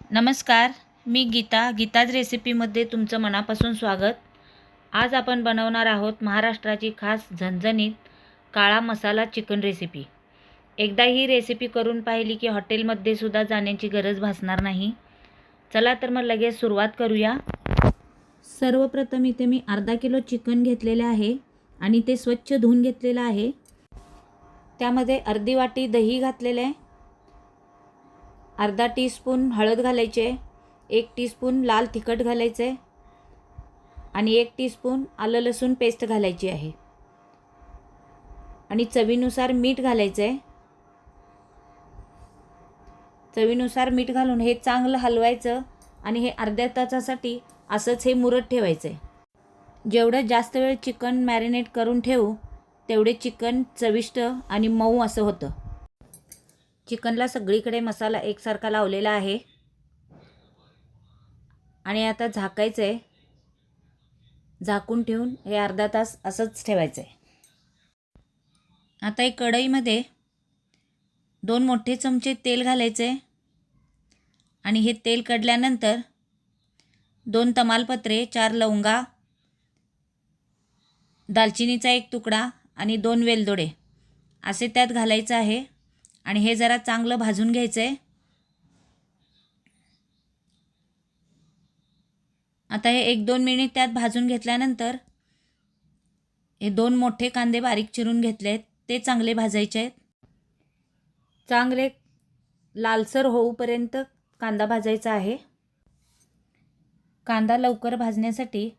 नमस्कार, मी गीताज रेसिपीमध्ये तुमचं मनापासून स्वागत. आज आपण बनवणार आहोत महाराष्ट्राची खास झणझणीत काळा मसाला चिकन रेसिपी. एकदा ही रेसिपी करून पाहिली की हॉटेलमध्ये सुद्धा जाण्याची गरज भासणार नाही. चला तर मग लगेच सुरुवात करूया. सर्वप्रथम इथे मी अर्धा किलो चिकन घेतलेले आहे आणि ते स्वच्छ धुवून घेतलेलं आहे. त्यामध्ये अर्धी वाटी दही घातलेले आहे, अर्धा टीस्पून हळद घालायची आहे, 1 टीस्पून लाल तिखट घालायचं आहे आणि 1 टीस्पून आलं लसूण पेस्ट घालायची आहे आणि चवीनुसार मीठ घालायचं आहे. चवीनुसार मीठ घालून हे चांगलं हलवायचं आणि हे अर्ध्या तासासाठी असंच हे मुरत ठेवायचं आहे. जेवढं जास्त वेळ चिकन मॅरिनेट करून ठेवू तेवढे चिकन चविष्ट आणि मऊ असं होतं. चिकनला सगळीकडे मसाला एकसारखा लावलेला आहे आणि आता झाकायचं आहे. झाकून ठेवून हे अर्धा तास असंच ठेवायचं आहे. आता एक कढईमध्ये 2 मोठे चमचे तेल घालायचे आहे आणि हे तेल कढल्यानंतर 2 तमालपत्रे, 4 लवंगा, दालचिनीचा 1 तुकडा आणि 2 वेलदोडे असे त्यात घालायचं आहे आणि हे जरा चांगलं भाजून घ्यायचं आहे. आता हे 1-2 मिनिट त्यात भाजून घेतल्यानंतर हे 2 मोठे कांदे बारीक चिरून घेतले आहेत ते चांगले भाजायचे आहेत. चांगले लालसर होऊपर्यंत कांदा भाजायचा आहे. कांदा लवकर भाजण्यासाठी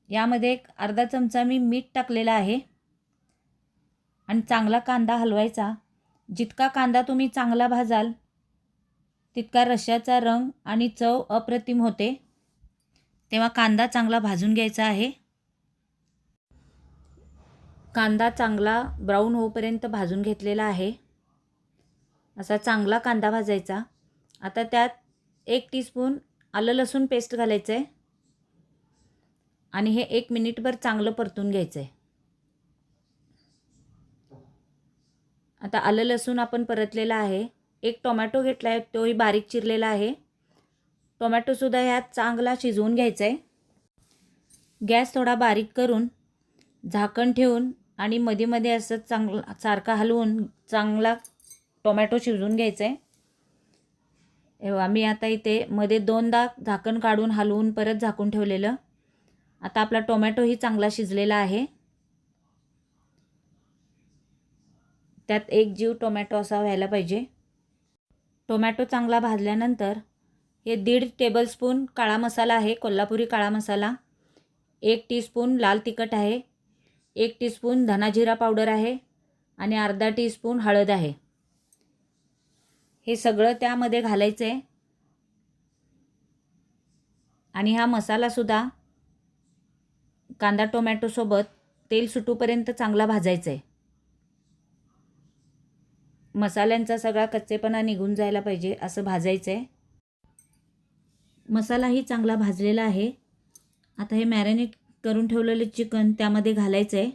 यामध्ये एक अर्धा चमचा मी मीठ टाकलेला आहे आणि चांगला कांदा हलवायचा. जितका कांदा तुम्ही चांगला भाजाल तितका रश्श्याचा रंग आणि चव अप्रतिम होते. तेव्हा कांदा चांगला भाजून घ्यायचा आहे. कांदा चांगला ब्राऊन होईपर्यंत भाजून घेतलेला आहे. असा चांगला कांदा भाजायचा. आता त्यात 1 टीस्पून आलं लसूण पेस्ट घालायचं आहे आणि हे 1 मिनिटभर चांगलं परतून घ्यायचं आहे. आता आलं लसूण आपण परतलेला आहे. 1 टोमॅटो घेतला आहे, तोही बारीक चिरलेला आहे. टोमॅटोसुद्धा ह्यात चांगला शिजवून घ्यायचा आहे. गॅस थोडा बारीक करून झाकण ठेवून आणि मध्ये मध्ये असं चांगलं सारखा हलवून चांगला टोमॅटो शिजवून घ्यायचा आहे. आम्ही आता इथे मध्ये 2दा झाकण काढून हलवून परत झाकून ठेवलेलं. आता आपला टोमॅटोही चांगला शिजलेला आहे. त्यात एक जीव टोमॅटो असा व्हायला पाहिजे. टोमॅटो चांगला भाजल्यानंतर हे 1.5 टेबलस्पून काळा मसाला आहे, कोल्हापुरी काळा मसाला, 1 टीस्पून लाल तिखट आहे, 1 टीस्पून धना जिरा पावडर आहे आणि अर्धा टीस्पून हळद आहे. हे सगळं त्यामध्ये घालायचं आहे आणि हा मसालासुद्धा कांदा टोमॅटोसोबत तेल सुटूपर्यंत चांगला भाजायचा आहे. मसाल्यांचा सगळा कच्चेपणा निघून जायला पाहिजे असं भाजायचं आहे. मसालाही चांगला भाजलेला आहे. आता हे मॅरिनेट करून ठेवलेलं चिकन त्यामध्ये घालायचं आहे.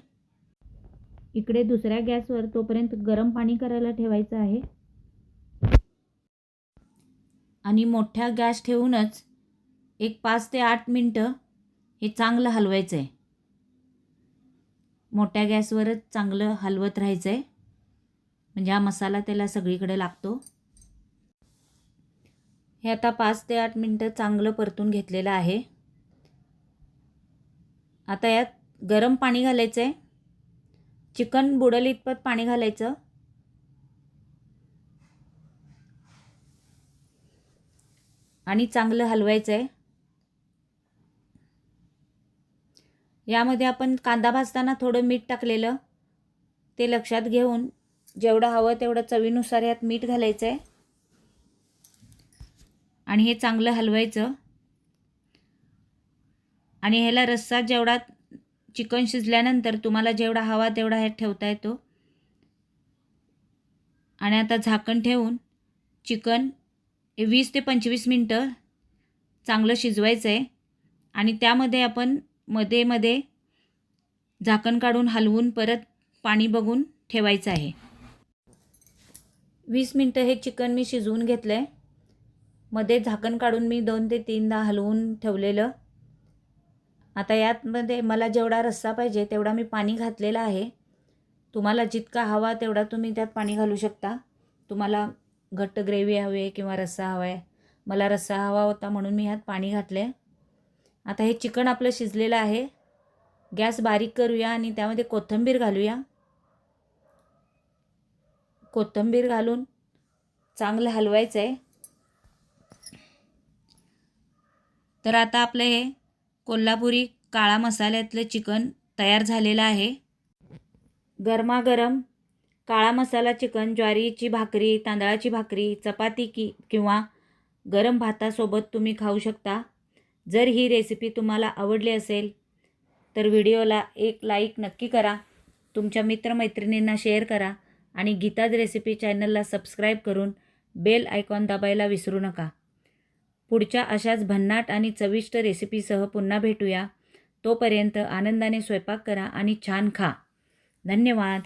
इकडे दुसऱ्या गॅसवर तोपर्यंत गरम पाणी करायला ठेवायचं आहे आणि मोठ्या गॅस ठेवूनच एक 5 ते 8 मिनटं हे चांगलं हलवायचं आहे. मोठ्या गॅसवरच चांगलं हलवत राहायचं आहे म्हणजे हा मसाला त्याला सगळीकडे लागतो. हे आता 5 ते 8 मिनटं चांगलं परतून घेतलेलं आहे. आता यात गरम पाणी घालायचं आहे. चिकन बुडेल इतपत पाणी घालायचं आणि चांगलं हलवायचं आहे. यामध्ये आपण कांदा भाजताना थोडं मीठ टाकलेलं ते लक्षात घेऊन जेवढं हवं तेवढं चवीनुसार यात मीठ घालायचं आहे आणि हे चांगलं हलवायचं. आणि ह्याला रस्सा जेवढा चिकन शिजल्यानंतर तुम्हाला जेवढा हवा तेवढा ह्यात ठेवता येतो. आणि आता झाकण ठेवून चिकन 20 ते 25 मिनटं चांगलं शिजवायचं आहे आणि त्यामध्ये आपण मध्ये मध्ये झाकण काढून हलवून परत पाणी बघून ठेवायचं आहे. 20 मिनटं हे चिकन मी शिजवून घेतलं आहे. मध्ये झाकण काढून मी 2 ते 3दा हलवून ठेवलेलं. आता यातमध्ये मला जेवढा रस्सा पाहिजे तेवढा मी पाणी घातलेला आहे. तुम्हाला जितका हवा तेवढा तुम्ही त्यात पाणी घालू शकता. तुम्हाला घट्ट ग्रेव्ही हवी आहे किंवा रस्सा हवा आहे. मला रस्सा हवा होता म्हणून मी ह्यात पाणी घातले. आता हे चिकन आपलं शिजलेलं आहे. गॅस बारीक करूया आणि त्यामध्ये कोथिंबीर घालूया. कोथिंबीर घालून चांगलं हलवायचं आहे. तर आता आपलं हे कोल्हापुरी काळा मसाल्यातलं चिकन तयार झालेलं आहे. गरमागरम काळा मसाला चिकन ज्वारीची भाकरी, तांदळाची भाकरी, चपाती किंवा गरम भातासोबत तुम्ही खाऊ शकता. जर ही रेसिपी तुम्हाला आवडली असेल तर व्हिडिओला एक लाईक नक्की करा. तुमच्या मित्रमैत्रिणींना शेअर करा आणि गीताज रेसिपी चॅनलला सबस्क्राईब करून बेल आयकॉन दाबायला विसरू नका. पुढच्या अशाच भन्नाट आणि चविष्ट रेसिपीसह पुन्हा भेटूया. तोपर्यंत आनंदाने स्वयंपाक करा आणि छान खा. धन्यवाद.